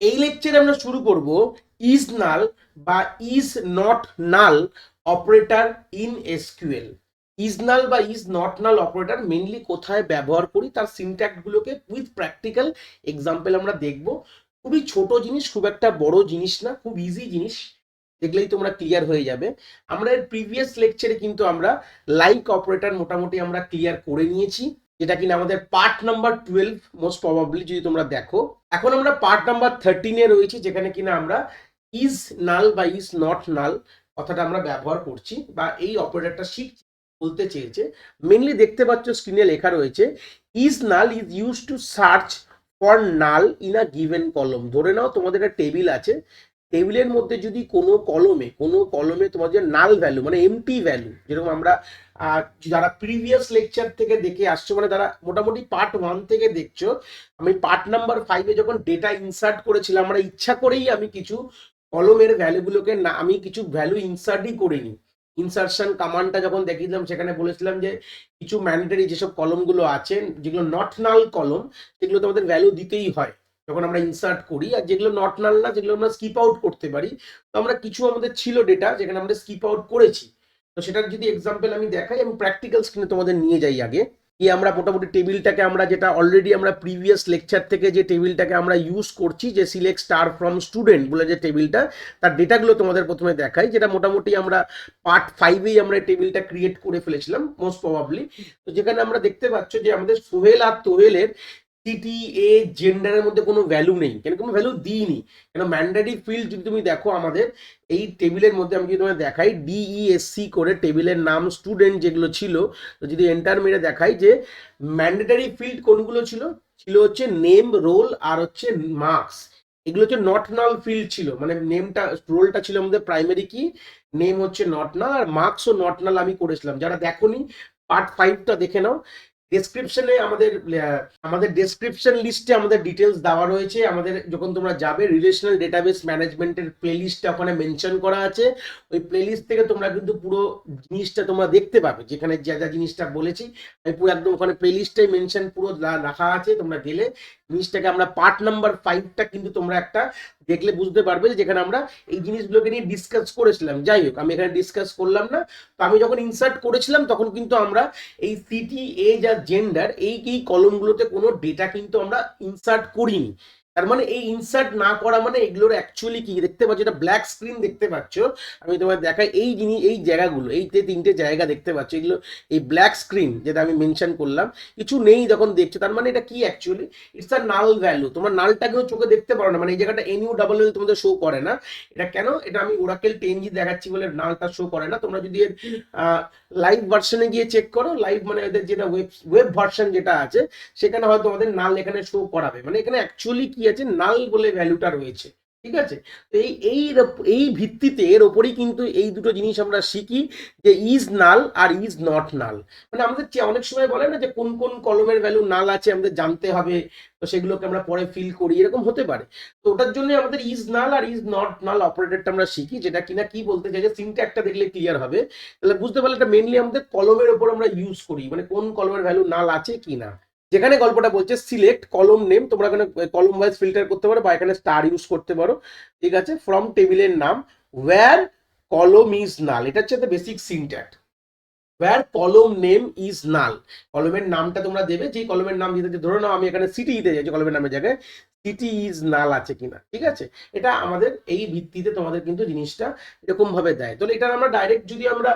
এই লেকচারে আমরা শুরু করব ইজ নাল বা is not null operator in SQL. Is null বা is not null operator mainly কোথায় ব্যবহার করি তার সিনট্যাক্স গুলোকে উইথ প্র্যাকটিক্যাল এক্সাম্পল আমরা দেখব। খুবই ছোট জিনিস, খুব একটা বড় জিনিস না, খুব ইজি জিনিস, দেখলেই তোমরা ক্লিয়ার হয়ে যাবে। আমরা এর প্রিভিয়াস লেকচারে কিন্তু আমরা লাইক অপারেটর মোটামুটি আমরা ক্লিয়ার করে নিয়েছি, যেটা কিনা আমাদের পার্ট নাম্বার 12 মোস্ট প্রবাবলি যদি তোমরা দেখো। এখন আমরা পার্ট নাম্বার 13-এ রয়েছি, যেখানে কিনা আমরা ইজ নাল বা ইজ নট নাল কথাটা আমরা ব্যবহার করছি বা এই অপারেটরটা শিখছি। বলতে চেয়েছে মেনলি দেখতে পাচ্ছ স্ক্রিনে লেখা রয়েছে is null is use to search for null in a given কলম। ধরে নাও তোমাদের একটা টেবিল আছে, টেবিলের মধ্যে যদি কোনো কলমে তোমাদের নাল ভ্যালু মানে এমটি ভ্যালু, যেরকম আমরা যারা প্রিভিয়াস লেকচার থেকে দেখে আসছো, মানে তারা মোটামুটি পার্ট 1 থেকে দেখছো, আমি পার্ট নাম্বার 5-এ যখন ডেটা ইনসার্ট করেছিলাম, আমরা ইচ্ছা করেই আমি কিছু কলমের ভ্যালুগুলোকে না, আমি কিছু ভ্যালু ইনসার্টই করিনি। ইনসার্শন কমান্ডটা যখন দেখিয়েছিলাম সেখানে বলেছিলাম যে কিছু ম্যান্ডেটরি যেসব কলমগুলো আছে, যেগুলো নট নাল কলম, সেগুলো তোমাদের ভ্যালু দিতেই হয় যখন আমরা ইনসার্ট করি। আর যেগুলো নট নাল না, যেগুলো আমরা স্কিপ আউট করতে পারি, তো আমরা কিছু আমাদের ছিল ডেটা যেখানে আমরা স্কিপ আউট করেছি। তো সেটার যদি এক্সাম্পল আমি দেখাই, আমি প্র্যাকটিক্যাল স্ক্রিনে তোমাদের নিয়ে যাই আগে। কি আমরা মোটামুটি টেবিলটাকে আমরা যেটা অলরেডি আমরা প্রিভিয়াস লেকচার থেকে যে টেবিলটাকে আমরা ইউজ করছি, যে সিলেক্ট স্টার ফ্রম স্টুডেন্ট বলে যে টেবিলটা, তার ডেটাগুলো তোমাদের প্রথমে দেখাই, যেটা মোটামুটি আমরা পার্ট 5-এই আমরা টেবিলটা ক্রিয়েট করে ফেলেছিলাম মোস্ট প্রবাবলি। তো যেখানে আমরা দেখতে পাচ্ছ যে আমাদের সোহেল আর তোহেলের সিটি এ জেন্ডারের মধ্যে কোনো ভ্যালু নেই, কেন কোনো ভ্যালু দিইনি, কেন ম্যান্ডেটরি ফিল্ড যদি তুমি দেখো আমাদের এই টেবিলের মধ্যে, আমি যদি তোমায় দেখাই ডিইএসসি করে টেবিলের নাম স্টুডেন্ট যেগুলো ছিল, তো যদি এন্টার মেরে দেখাই যে ম্যান্ডেটরি ফিল্ড কোনগুলো ছিল, ছিল হচ্ছে নেম, রোল আর হচ্ছে মার্কস। এগুলো হচ্ছে নট নাল ফিল্ড ছিল, মানে নেমটা রোলটা ছিল আমাদের প্রাইমারি কি, নেম হচ্ছে নট নাল, আর মার্কসও নট নাল আমি করেছিলাম। যারা দেখোনি পার্ট 5টা দেখে নাও। ডেসক্রিপশনে আমাদের ডেসক্রিপশন লিস্টে আমাদের ডিটেলস দেওয়া রয়েছে। আমাদের যখন তোমরা যাবে রিলেশনাল ডেটাবেস ম্যানেজমেন্টের প্লেলিস্টটা ওখানে মেনশন করা আছে। ওই প্লেলিস্ট থেকে তোমরা কিন্তু পুরো জিনিসটা তোমরা দেখতে পাবে, যেখানে যা যা জিনিসটা বলেছি আমি পুরো একদম ওখানে প্লেলিস্টটাই মেনশন পুরো রাখা আছে। তোমরা গেলে জিনিসটাকে আমরা পার্ট নাম্বার 5টা কিন্তু তোমরা একটা দেখলে বুঝতে পারবে যে যেখানে আমরা এই জিনিসগুলোকে নিয়ে ডিসকাস করেছিলাম। যাই হোক, আমি এখানে ডিসকাস করলাম না। তো আমি যখন ইনসার্ট করেছিলাম তখন কিন্তু আমরা এই সিটি এজ আর জেন্ডার এই কলমগুলোতে কোনো ডেটা কিন্তু আমরা ইনসার্ট করিনি। তার মানে এই ইনসার্ট না করা মানে এগুলোর অ্যাকচুয়ালি কি দেখতে পাচ্ছ, এটা ব্ল্যাক স্ক্রিন দেখতে পাচ্ছ। আমি তোমার দেখাই এই জিনিস, এই জায়গাগুলো, এই যে 3টে জায়গা দেখতে পাচ্ছ, এগুলো এই ব্ল্যাক স্ক্রিন যেটা আমি মেনশন করলাম, কিছু নেই যখন দেখছো, তার মানে এটা কি actually it's a null value. তোমার নালটাকেও চোখে দেখতে পারো না, মানে এই জায়গাটা এনইউ ডাবল এল তোমাদের শো করে না। এটা কেন? এটা আমি ওরাকেল 10G দেখাচ্ছি বলে নালটা শো করে না। তোমরা যদি এর লাইভ ভার্সনে গিয়ে চেক করো, লাইভ মানে এদের যেটা ওয়েব ভার্সন যেটা আছে, সেখানে হয়তো তোমাদের নাল এখানে শো করাবে। মানে এখানে অ্যাকচুয়ালি কি আছে, নাল বলে ভ্যালুটা রয়েছে। ঠিক আছে, তো এই ভিত্তিতে এর ওপরই কিন্তু এই দুটো জিনিস আমরা শিখি, যে ইজ নাল আর ইজ নট নাল। মানে আমাদের অনেক সময় বলে না যে কোন কোন কলমের ভ্যালু নাল আছে আমাদের জানতে হবে, তো সেগুলোকে আমরা পরে ফিল করি, এরকম হতে পারে। তো ওটার জন্য আমাদের ইজ নাল আর ইজ নট নাল অপারেটরটা আমরা শিখি, যেটা কিনা কি বলতে চাই, যে সিনট্যাক্সটা দেখলে ক্লিয়ার হবে, তাহলে বুঝতে পারলে এটা মেনলি আমাদের কলমের ওপর আমরা ইউজ করি, মানে কোন কলমের ভ্যালু নাল আছে কি না। যেখানে গল্পটা বলছে সিলেক্ট কলম নেম, তোমরা এখানে কলম ওয়াইজ ফিল্টার করতে পারো বা এখানে স্টার ইউজ করতে পারো। ঠিক আছে, ফ্রম টেবিলের নাম ওয়্যার কলম ইজ নাল, এটা হচ্ছে বেসিক সিনট্যাক্ট। ওয়্যার কলম নেম ইজ নাল, কলমের নামটা তোমরা দেবে, যে কলমের নাম দিতে, ধরে নাও আমি এখানে সিটি দিতে চাইছি, কলমের নামের জায়গায় সিটি ইজ নাল আছে কিনা। ঠিক আছে, এটা আমাদের এই ভিত্তিতে তোমাদের কিন্তু জিনিসটা এরকম ভাবে দেয়। তাহলে এটা আমরা ডাইরেক্ট যদি আমরা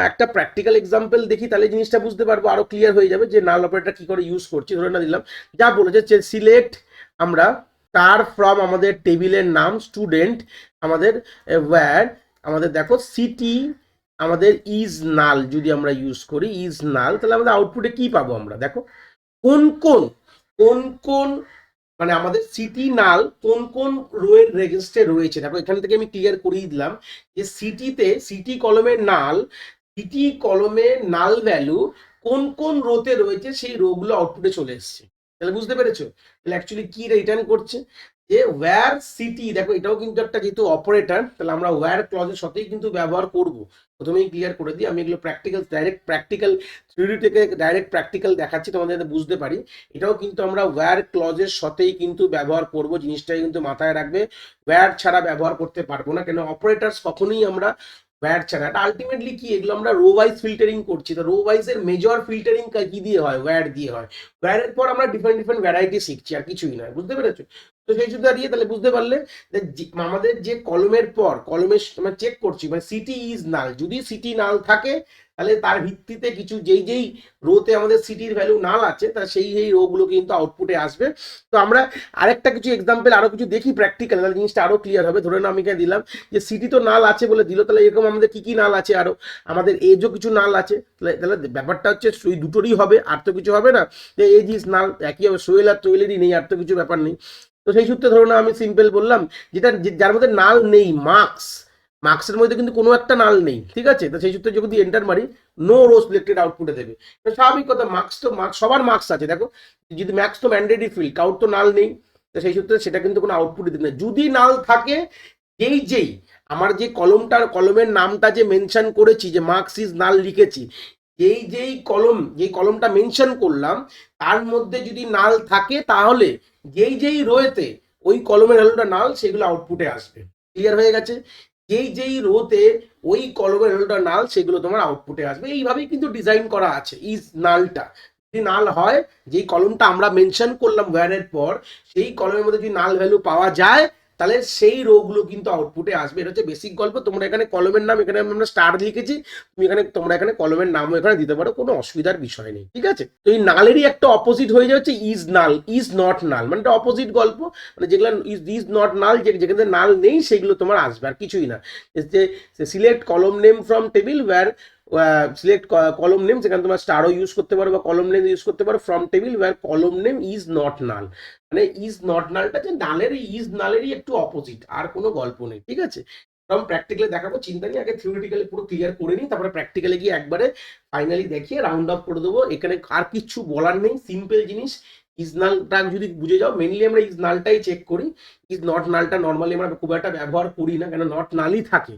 একটা প্র্যাকটিক্যাল এক্সাম্পল দেখি, তাহলে জিনিসটা বুঝতে পারবো, আরো ক্লিয়ার হয়ে যাবে যে নাল অপারেটর কি করে ইউজ করছি। ধরে না দিলাম যা বলেছে সিলেক্ট আমরা তার ফ্রম আমাদের টেবিলের নাম স্টুডেন্ট, আমাদের ওয়্যার আমাদের দেখো সিটি আমাদের ইজ নাল, যদি আমরা ইউজ করি ইজ নাল, তাহলে আমাদের আউটপুটে কি পাবো আমরা দেখো, কোন কোন কোন কোন মানে আমাদের সিটি নাল কোন কোন রোয়ের রেজিস্টে রয়েছে। দেখো এখান থেকে আমি ক্লিয়ার করিয়ে দিলাম যে সিটি কলমের নাল, সিটি কলমের নাল ভ্যালু কোন কোন রোতে রয়েছে, সেই রো গুলো আউটপুটে চলে এসছে। তাহলে বুঝতে পেরেছো তাহলে অ্যাকচুয়ালি কি রিটার্ন করছে, যে ওয়্যার সিটি, দেখো এটাও কিন্তু একটা যেহেতু অপারেটর, তাহলে আমরা ওয়্যার ক্লজের সাথেই কিন্তু ব্যবহার করব। প্রথমেই ক্লিয়ার করে দিই, আমি এগুলো প্র্যাকটিক্যাল ডাইরেক্ট প্র্যাকটিক্যাল থিওরি থেকে ডাইরেক্ট প্র্যাকটিক্যাল দেখাচ্ছি তোমাদের যাতে বুঝতে পারি। এটাও কিন্তু আমরা ওয়্যার ক্লজের সাথেই কিন্তু ব্যবহার করব, জিনিসটাই কিন্তু মাথায় রাখবে। ওয়্যার ছাড়া ব্যবহার করতে পারবো না, কেন অপারেটরস কখনোই আমরা ওয়্যার ছাড়া, এটা আলটিমেটলি কি, এগুলো আমরা রো ওয়াইজ ফিল্টারিং করছি, তো রো ওয়াইজ এর মেজর ফিল্টারিং কি দিয়ে হয়, ওয়্যার দিয়ে হয়। ওয়্যারের পর আমরা ডিফারেন্ট ডিফারেন্ট ভ্যারাইটি শিখছি, আর কিছুই নয়, বুঝতে পেরেছো? তো সেই সূত্রে দাঁড়িয়ে তাহলে বুঝতে পারলে যে আমাদের যে কলমের পর কলমের আমরা চেক করছি, মানে সিটি ইজ নাল, যদি সিটি নাল থাকে তাহলে তার ভিত্তিতে কিছু যেই যেই রোতে আমাদের সিটির ভ্যালু নাল আছে, তা সেই সেই রো গুলো কিন্তু আউটপুটে আসবে। তো আমরা আরেকটা কিছু এক্সাম্পল আরো কিছু দেখি প্র্যাকটিক্যাল, তাহলে জিনিসটা আরো ক্লিয়ার হবে। ধরে নাও আমি এখানে দিলাম যে সিটি তো নাল আছে বলে দিল, তাহলে এরকম আমাদের কি কি নাল আছে, আরো আমাদের এজও কিছু নাল আছে, তাহলে তাহলে ব্যাপারটা হচ্ছে ওই দুটোরই হবে, আর তো কিছু হবে না, যে এজ ইজ নাল একই হবে, সোয়েল আর টোয়েলেরই নেই, আর তো কিছু ব্যাপার নেই। তো সেই সূত্রে ধরুন আমি সিম্পল বললাম, যেটা যার মধ্যে নাল নেই, মার্কস, মার্কসের মধ্যে কিন্তু কোনো একটা নাল নেই, ঠিক আছে? তো সেই সূত্রে যদি এন্টার মারি, নো রো সিলেক্টেড আউটপুটে দেবে। তো স্বাভাবিক কথা, মার্কস তো মার্কস সবার মার্কস আছে, দেখো যদি ম্যাক্স তো ম্যান্ডেটরি ফিল্ড, কাউট তো নাল নেই, তো সেই সূত্রে সেটা কিন্তু কোনো আউটপুট দিতে না। যদি নাল থাকে, যেই যেই আমার যে কলমটার কলমের নামটা যে মেনশন করেছি, যে মার্কস ইজ নাল লিখেছি, যেই যেই কলম, যেই কলমটা মেনশন করলাম তার মধ্যে যদি নাল থাকে, তাহলে যেই যেই রোয়েতে ওই কলমের ভ্যালুটা নাল, সেগুলো আউটপুটে আসবে। ক্লিয়ার হয়ে গেছে? যেই যেই রোতে ওই কলমের ভ্যালুটা নাল, সেগুলো তোমার আউটপুটে আসবে। এইভাবেই কিন্তু ডিজাইন করা আছে ইজ নালটা। যদি নাল হয়, যেই কলমটা আমরা মেনশন করলাম ওয়্যারের পর, সেই কলমের মধ্যে যদি নাল ভ্যালু পাওয়া যায়, তাহলে সেই রো গুলো কিন্তু আউটপুটে আসবে। এটা হচ্ছে বেসিক গল্প। তোমরা এখানে কলমের নাম, এখানে আমরা স্টার লিখেছি, তুমি এখানে তোমরা এখানে কলমের নামও এখানে দিতে পারো, কোনো অসুবিধার বিষয় নেই, ঠিক আছে? তো এই নালেরই একটা অপোজিট হয়ে যাচ্ছে is null, is not null, মানে এটা অপোজিট গল্প। মানে যেগুলো ইজ ইজ নট নাল, যেখানে নাল নেই, সেগুলো তোমার আসবে, আর কিছুই না। যে select column name from table where, select column name, সেখানে তোমার স্টারও ইউজ করতে পারো বা কলম নেম ইউজ করতে পারো, ফ্রম টেবিল ওয়্যার কলম নেম ইজ নট নাল। মানে ইজ নট নালটা যে নালের, ইজ নালেরই একটু অপোজিট, আর কোনো গল্প নেই, ঠিক আছে? কারণ প্র্যাকটিক্যালি দেখাবো, চিন্তা নেই, আগে থিওরিটিক্যালি পুরো ক্লিয়ার করে নিই, তারপরে প্র্যাকটিক্যালি গিয়ে একবারে ফাইনালি দেখিয়ে রাউন্ড অফ করে দেবো। এখানে আর কিচ্ছু বলার নেই, সিম্পল জিনিস। ইজ নালটা যদি বুঝে যাও, মেনলি আমরা ইজ নালটাই চেক করি, ইজ নট নালটা নর্মালি আমরা খুব একটা ব্যবহার করি না, কেন নট নালই থাকে,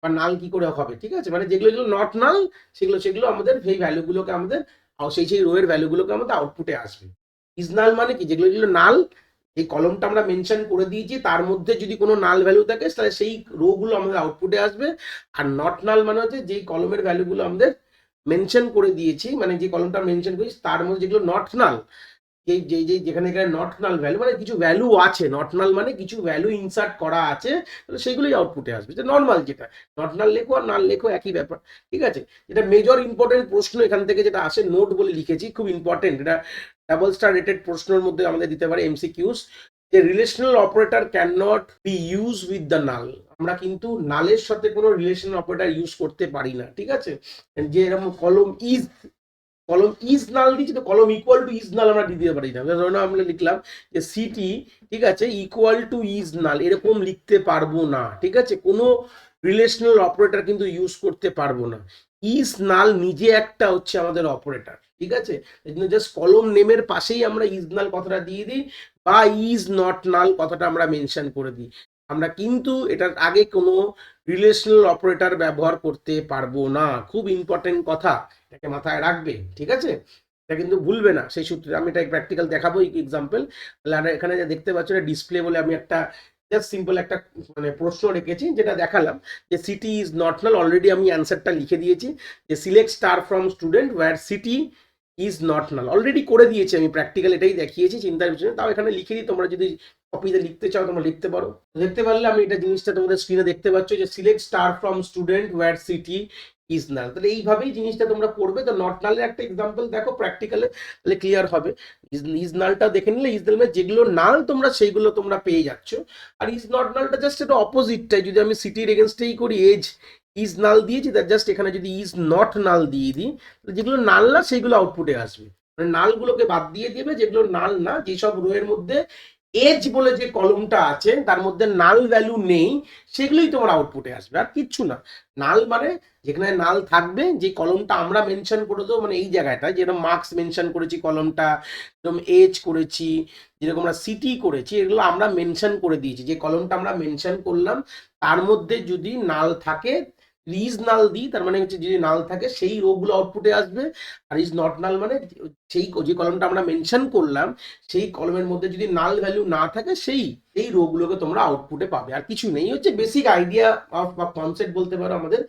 বা নাল কি করে হবে, ঠিক আছে? মানে যেগুলো যেগুলো নট নাল, সেগুলো সেগুলো আমাদের সেই ভ্যালুগুলোকে আমাদের, সেই সেই রোয়ের ভ্যালুগুলোকে আমাদের আউটপুটে আসবে। ইজ নাল মানে কি, যেগুলো যেগুলো নাল, এই কলমটা আমরা মেনশন করে দিয়েছি, তার মধ্যে যদি কোনো নাল ভ্যালু থাকে, তাহলে সেই রো গুলো আমাদের আউটপুটে আসবে। আর নট নাল মানে হচ্ছে যেই কলমের ভ্যালুগুলো আমাদের মেনশন করে দিয়েছি, মানে যে কলমটা মেনশন করেছি তার মধ্যে যেগুলো নট নাল, যেই যেই যেই যেখানে এখানে নট নাল ভ্যালু, মানে কিছু ভ্যালু আছে, নট নাল মানে কিছু ভ্যালু ইনসার্ট করা আছে, তাহলে সেগুলোই আউটপুটে আসবে। যে নর্মাল যেটা, নট নাল লেখো আর নাল লেখো একই ব্যাপার, ঠিক আছে? যেটা মেজর ইম্পর্টেন্ট প্রশ্ন এখান থেকে যেটা আসে, নোট বলে লিখেছি, খুব ইম্পর্টেন্ট এটা, ডাবল স্টার রেটেড প্রশ্নের মধ্যে আমাদের দিতে পারে এমসিকিউস, যে relational operator can not be use with the null. আমরা কিন্তু নালের সাথে কোনো রিলেশনাল অপারেটর ইউজ করতে পারি না, ঠিক আছে? যে এরকম কলম ইজ, কলম ইজ নাল দিচ্ছি, তো কলম ইকুয়াল টু ইজ নাল আমরা দিতে পারি না। ধরুন আমরা লিখলাম যে সিটি, ঠিক আছে, ইকুয়াল টু ইজ নাল, এরকম লিখতে পারবো না, ঠিক আছে? কোনো রিলেশনাল অপারেটর কিন্তু ইউজ করতে পারবো না। ইজ নাল নিজে একটা হচ্ছে আমাদের অপারেটর, ঠিক আছে? এই জন্য জাস্ট কলম নেমের পাশেই আমরা ইজ নাল কথাটা দিয়ে দিই, বা ইজ নট নাল কথাটা আমরা মেনশন করে দিই। আমরা কিন্তু এটার আগে কোনো রিলেশনাল অপারেটর ব্যবহার করতে পারবো না, খুব ইম্পর্টেন্ট কথা, এটাকে মাথায় রাখবে, ঠিক আছে? এটা কিন্তু ভুলবে না। সেই সূত্রে আমি এটা প্র্যাকটিক্যাল দেখাবো এক্সাম্পল। তাহলে এখানে যে দেখতে পাচ্ছ ডিসপ্লে বলে আমি একটা জাস্ট সিম্পল একটা মানে প্রশ্ন রেখেছি, যেটা দেখালাম যে city is not null, already আমি অ্যান্সারটা লিখে দিয়েছি, যে select star from student where city is not null, already করে দিয়েছি আমি, প্র্যাকটিক্যাল এটাই দেখিয়েছি, চিন্তার বিষয়। তাও এখানে লিখে দিই, তোমরা যদি কপিতে লিখতে চাও তোমরা লিখতে পারো। দেখতে পারলে আমি এটা জিনিসটা তোমাদের স্ক্রিনে দেখতে পাচ্ছ, যে select star from student where city is null. তাহলে এইভাবেই জিনিসটা তোমরা পড়বে। তো নট নালের একটা এক্সাম্পল দেখো প্র্যাকটিক্যালে, তাহলে ক্লিয়ার হবে। ইজ নালটা দেখে নিলে, ইজ নাল যেগুলো নাল তোমরা সেইগুলো তোমরা পেয়ে যাচ্ছ, আর ইজ নট নালটা জাস্ট এটা অপোজিটটাই। যদি আমি সিটির এগেনস্টেই করি, এজ ইজ নাল দিয়েছি, তার জাস্ট এখানে যদি ইজ নট নাল দিয়ে দিই, যেগুলো নাল না সেইগুলো আউটপুটে আসবে, মানে নালগুলোকে বাদ দিয়ে দেবে, যেগুলো নাল না, যেসব রো এর মধ্যে এজ বলে যে কলমটা আছে তার মধ্যে নাল ভ্যালু নেই, সেগুলোই তোমার আউটপুটে আসবে, আর কিচ্ছু না। নাল মানে যেখানে নাল থাকবে, যে কলমটা আমরা মেনশন করে দেবো, মানে এই জায়গাটা যেরকম মার্কস মেনশন করেছি, কলমটা যেরকম এজ করেছি, যেরকম আমরা সিটি করেছি, এগুলো আমরা মেনশন করে দিয়েছি। যে কলমটা আমরা মেনশন করলাম তার মধ্যে যদি নাল থাকে, ইজ নাল দিই, তার মানে হচ্ছে যদি নাল থাকে সেই রোগুলো আউটপুটে আসবে। আর ইজ নট নাল মানে সেই যে কলমটা আমরা মেনশন করলাম সেই কলমের মধ্যে যদি নাল ভ্যালু না থাকে সেই রোগুলোকে তোমরা আউটপুটে পাবে, আর কিছু নেই। হচ্ছে বেসিক আইডিয়া অফ বা কনসেপ্ট বলতে পারো আমাদের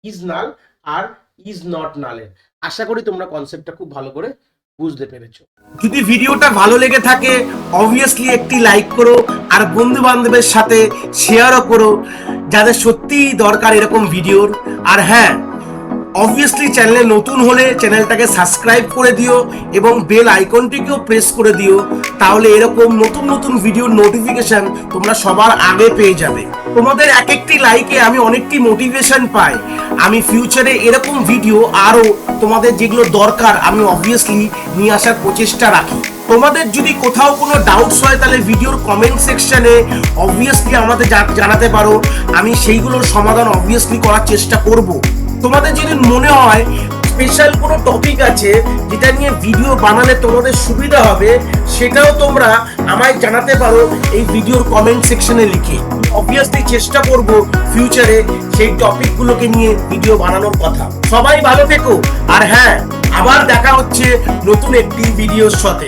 ইজ নাল আর ইজ নট নালের। আশা করি তোমরা কনসেপ্টটা খুব ভালো করে বুঝতে পেরেছো। যদি ভিডিওটা ভালো লেগে থাকে অবভিয়াসলি একটি লাইক করো, আর বন্ধু বান্ধবের সাথে শেয়ারও করো যাদের সত্যিই দরকার এরকম ভিডিওর। আর হ্যাঁ, অবভিয়াসলি চ্যানেলে নতুন হলে চ্যানেলটাকে সাবস্ক্রাইব করে দিও এবং বেল আইকনটিকেও প্রেস করে দিও, তাহলে এরকম নতুন নতুন ভিডিওর নোটিফিকেশন তোমরা সবার আগে পেয়ে যাবে। তোমাদের এক একটি লাইকে আমি অনেকটি মোটিভেশন পাই, আমি ফিউচারে এরকম ভিডিও আরো তোমাদের যেগুলো দরকার আমি অবভিয়াসলি নিয়ে আসার প্রচেষ্টা রাখি। তোমাদের যদি কোথাও কোনো ডাউটস হয় তাহলে ভিডিওর কমেন্ট সেকশনে অবভিয়াসলি আমাদের জানাতে পারো, আমি সেইগুলোর সমাধান অবভিয়াসলি করার চেষ্টা করব। তোমাদের যদি মনে হয় স্পেশাল কোনো টপিক আছে যেটা নিয়ে ভিডিও বানালে তোমাদের সুবিধা হবে, সেটাও তোমরা আমায় জানাতে পারো এই ভিডিওর কমেন্ট সেকশনে লিখে। অবভিয়াসলি চেষ্টা করব ফিউচারে সেই টপিকগুলোকে নিয়ে ভিডিও বানানোর কথা। সবাই ভালো থেকো, আর হ্যাঁ, আবার দেখা হচ্ছে নতুন একটি ভিডিওর সাথে।